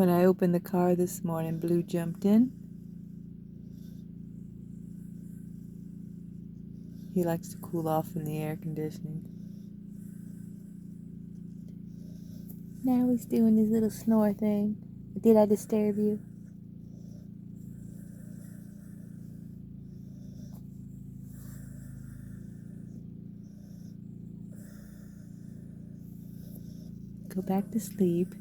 When I opened the car this morning, Blue jumped in. He likes to cool off in the air conditioning. Now he's doing his little snore thing. Did I disturb you? Go back to sleep.